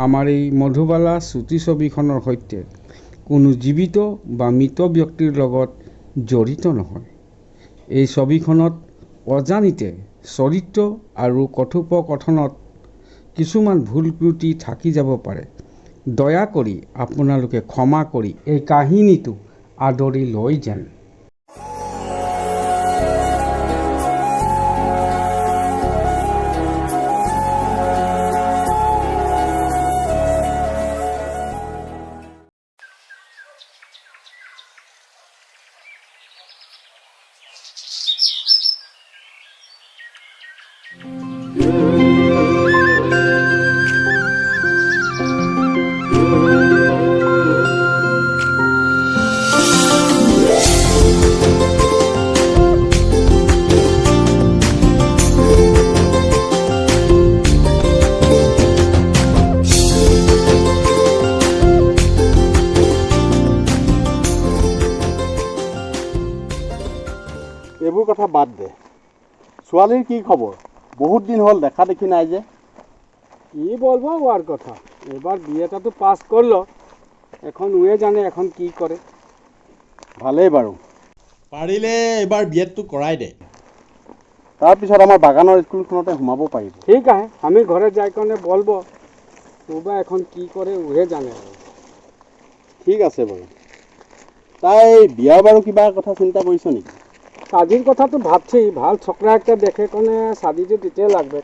আমাৰ এই মধুবালা চুটি ছবিখনৰ সৈতে কোনো জীৱিত বা মৃত ব্যক্তিৰ লগত জড়িত নহয়। এই ছবিখনত অজানিতে চৰিত্ৰ আৰু কথোপকথনত কিছুমান ভুল ত্ৰুটি থাকি যাব পাৰে। দয়া কৰি আপোনালোকে ক্ষমা কৰি এই কাহিনীটো আদৰি লৈ যেন। এইবোৰ কথা বাদ দে। ছোৱালীৰ কি খবৰ? বহুত দিন হ'ল দেখা দেখি নাই যে। কি বলবো ওর কথা, এবার বিয়েটা তো পাস করলো, এখন ওয়ে জানে এখন কি করে। ভালেই বাৰু, পাৰিলে এইবাৰ বিয়েটো কৰাই দে। তাৰপিছত আমাৰ বাগানৰ স্কুলখনতে সোমাব পাৰিব। ঠিক আছে, আমি ঘৰে যাই কাৰণে বলবো, তোবা এখন কি কৰে ওয়ে জানে। ঠিক আছে বাৰু। তাই বিয়াৰ বাৰু কিবা কথা চিন্তা কৰিছ নেকি? শাদির কথা তো ভাবছি, ভাল ছোকরা একটা দেখে কোনে শাদিতে দিতে লাগবে।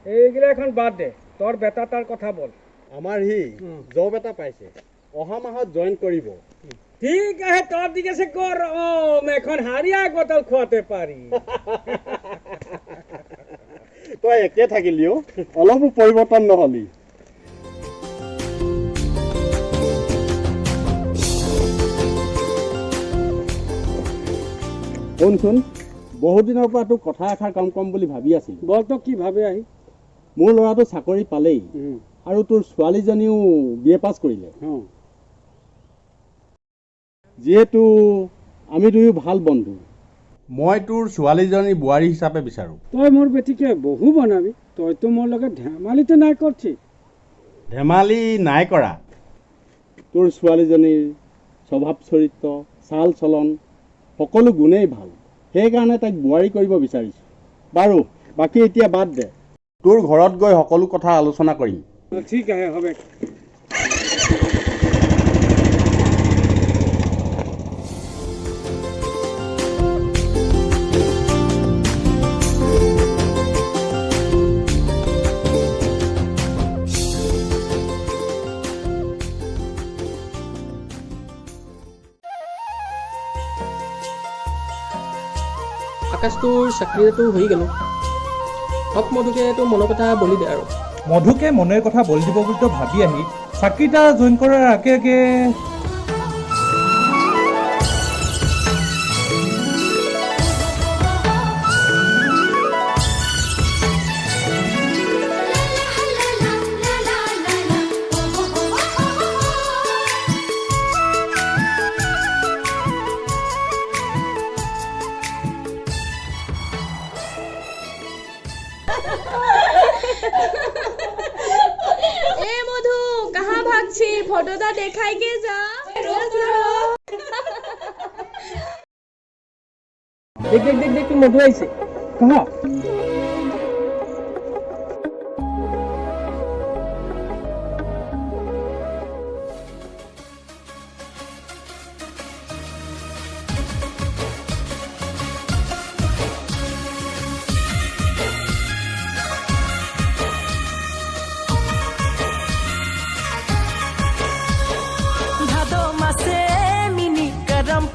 এইগুলো এখন বাদ দে, তোর বেটাটার কথা বল। আমাৰ সি জব এটা পাইছে, অহা মাহত জইন কৰিব। ঠিক আছে, তোৰ দিকে সে কৰ, এখন হাৰিয়া গোটাল খোয়াতে পাৰি। তই একে থাকিলিও, অলপো পৰিৱৰ্তন নহলি। শুনচোন, বহুত দিনৰ পৰা তোক কথা এষাৰ কাম ক'ম বুলি ভাবি আছিলোঁ। বল তো কি ভাবে আহি। মোৰ ল'ৰাটো চাকৰি পালেই, আৰু তোৰ ছোৱালীজনীও বি এ পাছ কৰিলে। যিহেতু আমি দুয়ো ভাল বন্ধু, মই তোৰ ছোৱালীজনী বোৱাৰী হিচাপে বিচাৰোঁ। তই মোৰ বেটিকে বহু বনাবি, তই তো মোৰ লগে ধেমালিতে নাই কৰছি। ধেমালি নাই কৰা। তোৰ ছোৱালীজনীৰ স্বভাৱ চৰিত্ৰ, চাল চলন সকলো গুণেই ভাল, সেইকাৰণে তাইক বোৱাৰী কৰিব বিচাৰিছোঁ। বাৰু বাকী এতিয়া বাদ দে, তোৰ ঘৰত গৈ সকলো কথা আলোচনা কৰিম। ঠিক আছে, হবে। আকাশটোৰ চাকৰিটো হৈ গ'লো, হক মধুকে তোৰ মনৰ কথা বলি দে আৰু। মধুকে মনের কথা বলি দিব বুলি তো ভাবি আহি চাকরিটা জয়েন করার আগে আগে ए मधु कहाँ भागछी फोटोटा देखाई के जा। দেখ দেখ দেখ দেখ তোর মধু আইছে। कहाँ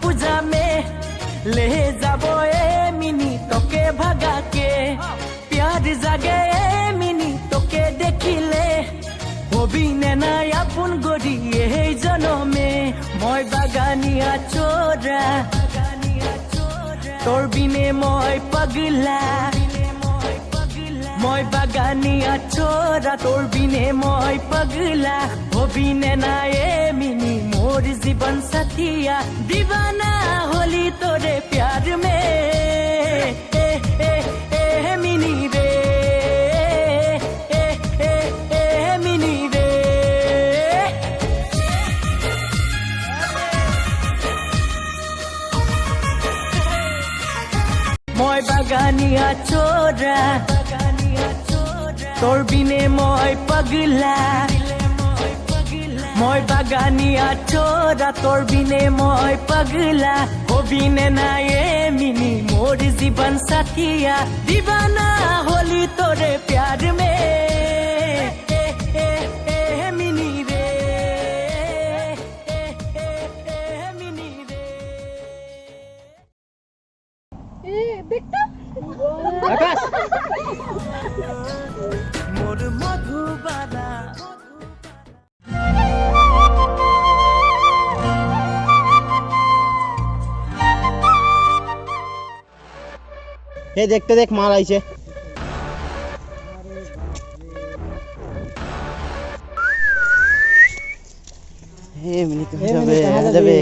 पूजा में ले जाबो ए मिनी तोके भगा के, प्यार जागे ए मिनी तोके देखिले, हबी ने ना अपन गरी ए जनमे। মই বাগানিয়া চোরা, তোর বিনে মই পাগলা, মই বাগানিয়া চোরা, তোর বিনে মই পাগলা, হবি নে না এ মিনি मोर जीवन साथिया, दीवाना होली तोरे प्यार में। ए ए ए मिनी रे, ए ए ए मिनी रे। চোৰা তোৰ বিনে মই পাগলা মই বাগানিয়া চোৰা তোৰ বিনে মই পাগলা হবিনে নায়ে মিনি মোর জীবন সাথিয়া দিবানা হলি তোরে প্যার মে মিনি রে মিনি রে মোর মধুবালা এই দেখতে দেখ মাল আইছে হে মিনি যাবে যাবে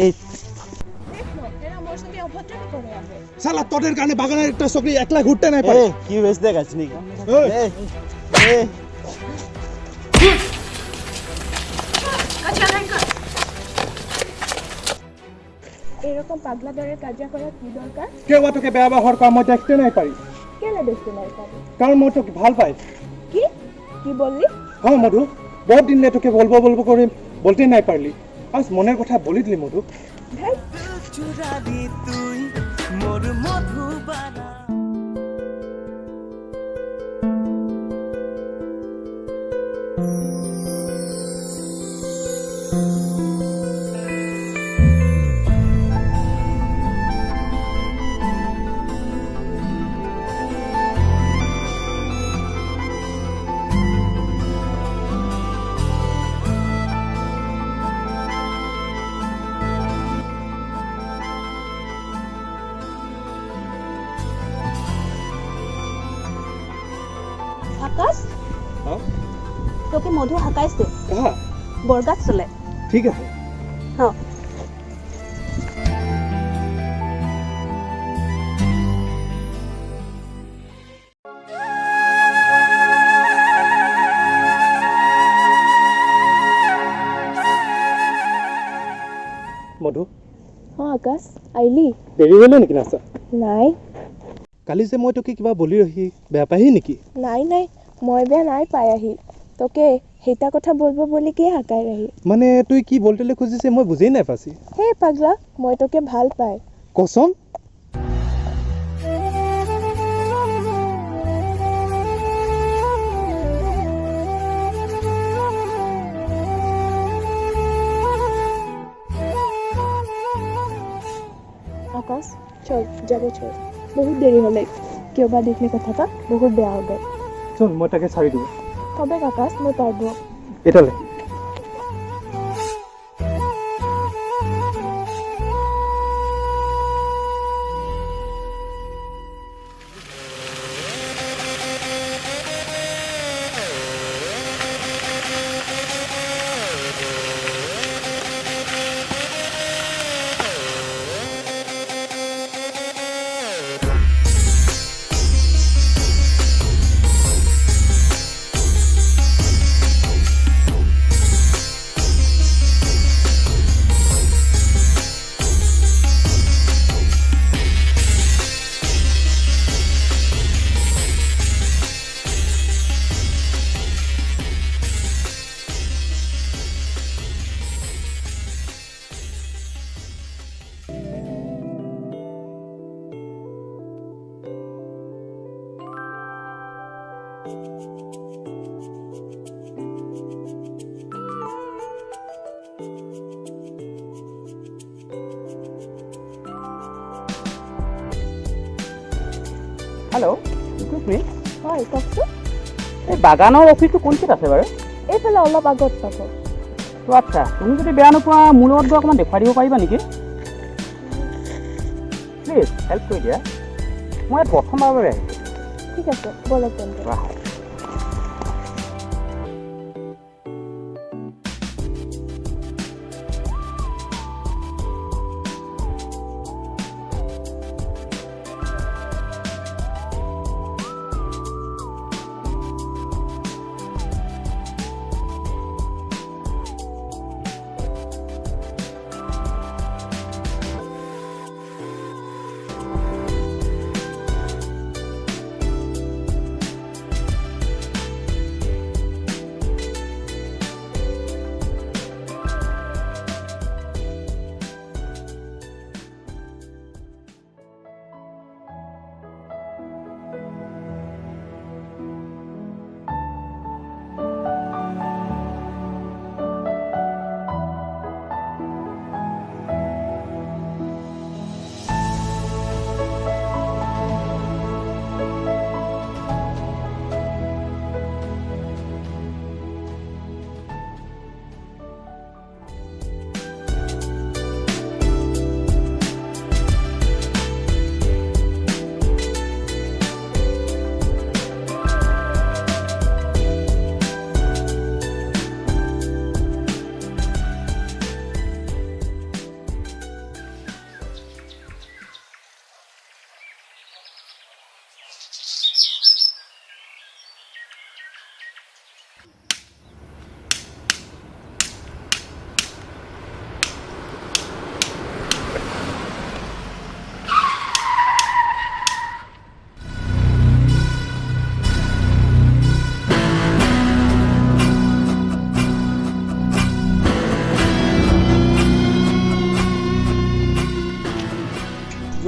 এই শালা তোদের কানে বাগানের একটা চকরি একলা ঘুরতে নাই পারে কি বেশ দেখাচ্ছি নাকি এরকম পাগলা দরের কাজা করার কি দরকার? কেউ তোকে ব্যবহার করা মই দেখতে নাই পারি কেন দেখতে নাই পারি? কারণ মই তোকে ভাল পাই কি কি বললি? হ্যাঁ মধু বহুত দিন তোকে বলবো বলবো করে বলতে নাই পারলি আজ মনের কথা বলি দিলি মধু ভাই চুরালি তুই মোর মধুবালা আকাশ হ্যাঁ তোকে মধু হাঁকাইছে হ্যাঁ বরগাছ চলে ঠিক আছে হ্যাঁ মধু আকাশ আইলি দেৰি হ'লে নেকি নাচা নাই কালি যে মই তোকে কিবা বলি ৰহি বেয়া পাহি নেকি নাই নাই মই বেয়া নাই পাই আহি তোকে সেইটা কথা বলবো বলি কি হাঁকাই রাহি মানে তুই কি বলতে খুজিছে মই বুঝেই নাই পাছি হে পাগলা মই তোকে ভাল পাই কসম আকাশ চল যাব চল বহুত দেরি হলে কিয় বা দেখলে কথাটা বহুত বেয়া হবে চল মই তাকে ছাড়ি দিব তবে আকাশ মই পারবো এটালে হেল্ল' তুমি হয় কওকচোন এই বাগানৰ অফিচটো কোনখিনিত আছে বাৰু এইফালে অলপ আগত পাব তো আচ্ছা তুমি যদি বেয়া নোপোৱা মোৰ লগত গৈ অকণমান দেখুৱাই দিব পাৰিবা নেকি প্লিজ হেল্প কৰি দিয়া মই ইয়াত প্ৰথমবাৰৰ বাবে আহিছোঁ ঠিক আছে বলক তেন্তে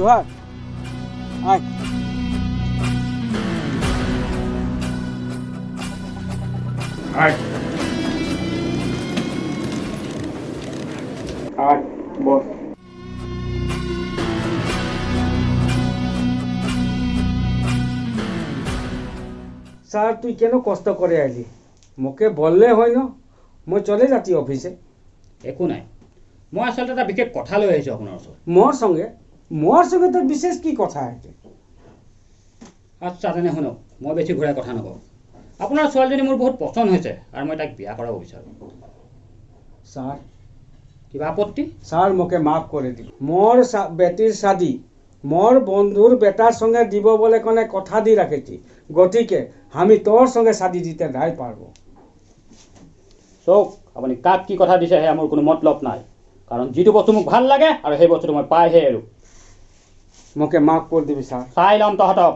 জোহাৰ আয় বস স্যার তুই কেন কষ্ট করে আইলি মোকে বললে হয় না মই চলে যাচ্ছি অফিসে একো নাই মই আচলতে এটা বিশেষ কথা লৈ আহিছোঁ আপোনাৰ ওচৰত মোৰ সঙ্গে তোৰ বিশেষ কি কথা আছে আচ্ছা তেনে শুনক মই বেছি ঘূৰাই কথা নকওঁ আপোনাৰ ছোৱালীজনী মোৰ বহুত পচন্দ হৈছে আৰু মই তাইক বিয়া কৰাব বিচাৰোঁ স্যার কিবা আপত্তি স্যার মোকে মাফ করে দিন মোর বেটির শাদি মোর বন্ধুর বেটার সঙ্গে দিব বলে কোনে কথা দি রাখেছি গতিকে আমি তোর সঙ্গে শাদি দিতে নাই পারবো চাওক আপুনি কাক কি কথা দিছে সেয়া মোৰ কোনো মতলব নাই কাৰণ যিটো বস্তু মোক ভাল লাগে আৰু সেই বস্তুটো মই পাইহে এৰো মোকে মাফ করে দিবি স্যার চাই ল'ম তহঁতক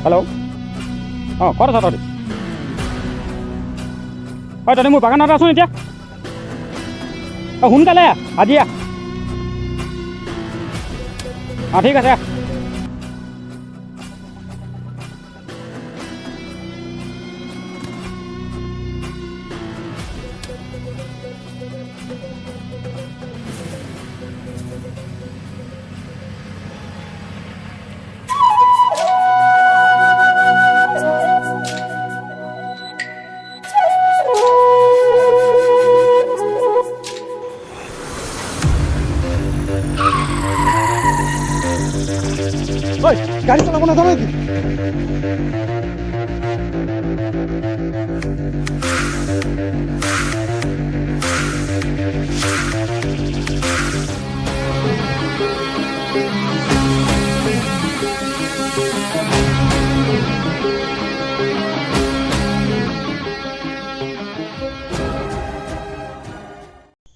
হেল্ল' অঁ ক'ত আছ তহঁতি হয় তহঁতি মোৰ বাগানত আছোন এতিয়া সোনকালে আজি অঁ ঠিক আছে ঐ গাড়ী চলাব নাজানো নেকি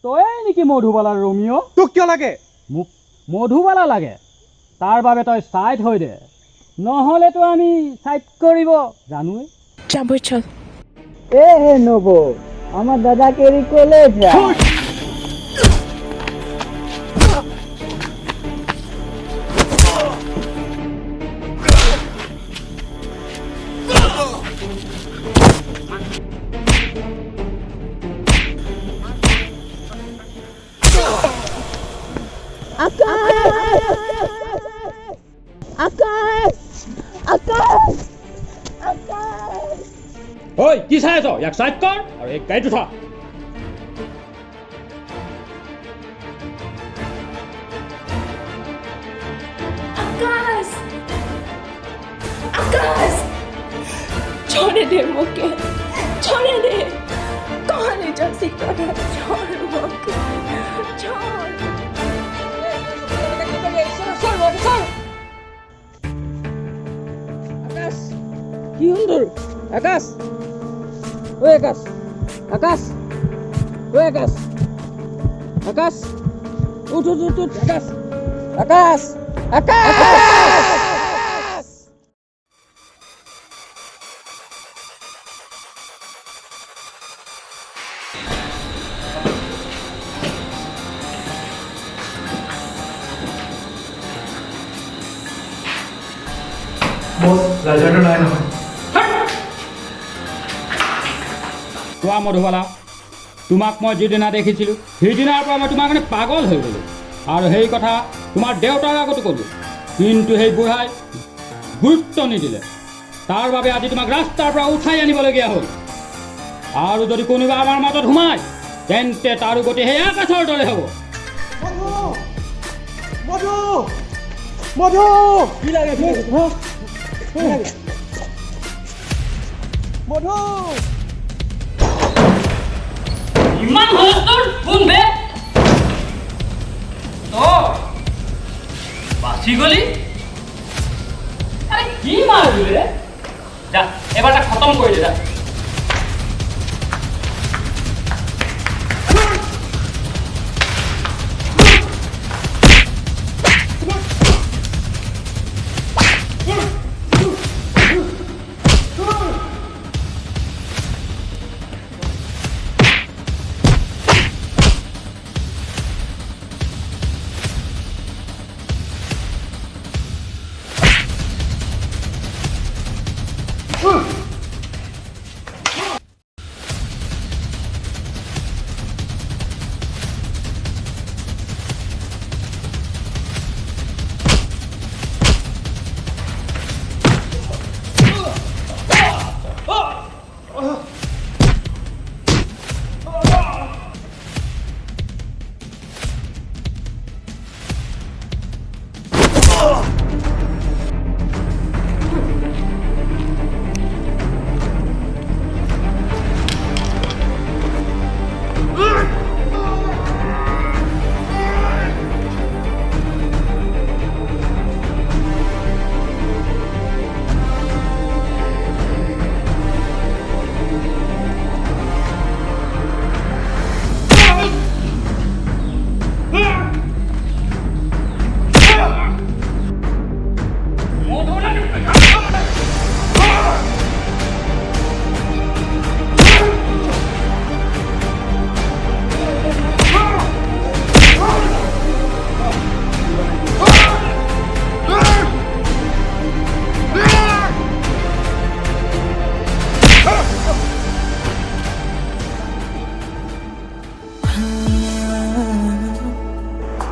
তয়ে নেকি মধুবালাৰ ৰোমিঅ' তোক কিয় লাগে মোক মধুবালা লাগে তাৰ বাবে তই চাইড হৈ দে নহ'লেতো আমি চাইড কৰিব জানোৱে যাবই চল এ নব আমাৰ দাদাকে এৰি কোলে যা ঐ কি চাই আছ ইয়াক চাইড কৰ আৰু এই গাড়ীত উঠা छोड़ दे मुके छोड़ दे कौन है जो सिक्का छोड़ मुके छोड़ আকাশ কি সুন্দর আকাশ ঐ আকাশ আকাশ ঐ আকাশ আকাশ উঠ উঠ উঠ উঠ আকাশ আকাশ আকাশ ৰাজাটো নাই নহয় চোৱা মধুবালা তোমাক মই যিদিনা দেখিছিলোঁ সেইদিনাৰ পৰা মই তোমাৰ কাৰণে পাগল হৈ গ'লোঁ আৰু সেই কথা তোমাৰ দেউতাৰ আগতো ক'লোঁ কিন্তু সেই বুঢ়াই গুৰুত্ব নিদিলে তাৰ বাবে আজি তোমাক ৰাস্তাৰ পৰা উঠাই আনিবলগীয়া হ'ল আৰু যদি কোনোবা আমাৰ মাজত সোমায় তেন্তে তাৰো গতি সেই আকাশৰ দৰে হ'ব মধু মধু কি লাগে মধু ইমান হুলস্থুল কোন বে বাচি গলি আরে কি মারবি রে যা এবারটা খতম করে দে যা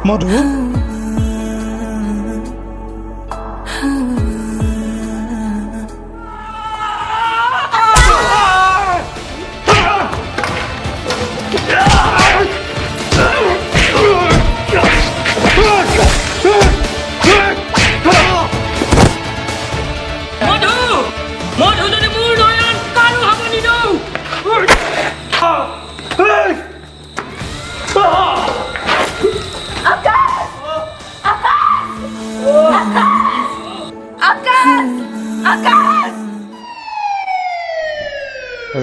মধু মধু মধু যদি মোৰ নয়ন কাৰো হ'ব নিদিওঁ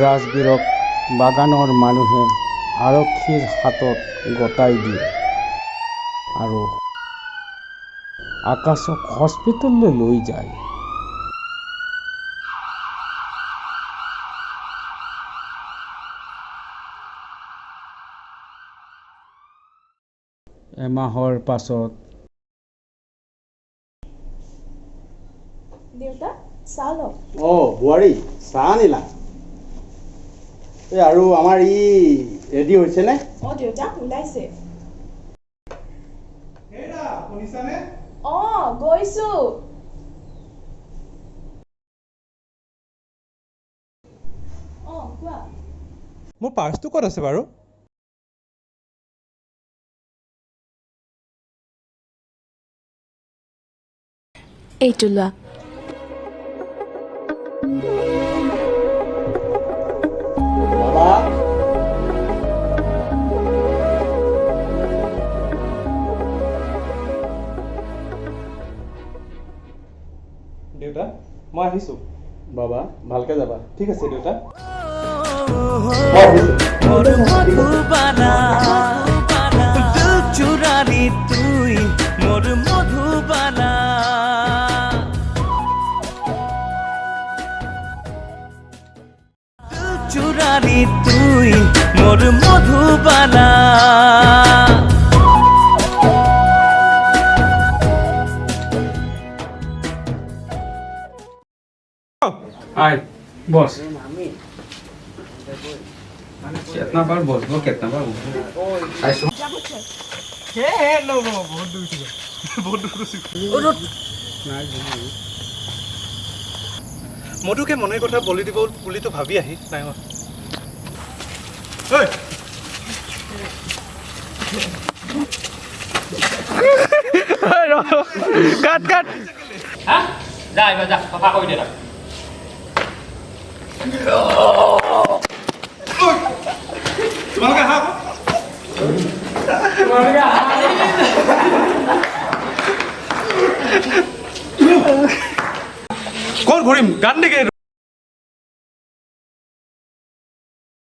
ৰাজবীৰক বাগানৰ মানুহে আৰক্ষীৰ হাতত গতাই দিয়ে আৰু আকাশক হস্পিটেললৈ লৈ যায়। এমাহৰ পাছত দেউতা চাহ লওক। অঁ বোৱাৰী চাহ আনিলা? এই আৰু আমাৰ ৰেডি হৈছেনে? অঁ দেউতা ওলাইছে। শুনিছানে? অঁ গৈছো। অঁ কোৱা। মোৰ পাৰ্চটো ক'ত আছে বাৰু? এইটো লোৱা। বাবা দেউতা মই আহিছোঁ। বাবা ভালকে যাবা। ঠিক আছে দেউতা। মোর মধুবালা দিল চুরালি তুই মোর মধুবালা দিল চুরালি তুই মোর মধুবালা आए बॉस कितना बार बॉस वो कितना बार মধুকে মনের কথা বলি দিব বুলি তো ভাবি আহি নাই হোৱা। ঐ কাট কাট হা যা এবাৰ যা চফা কৰি দে তাক তোমালোকে আহা ক'ত ঘূৰিম গান দিকে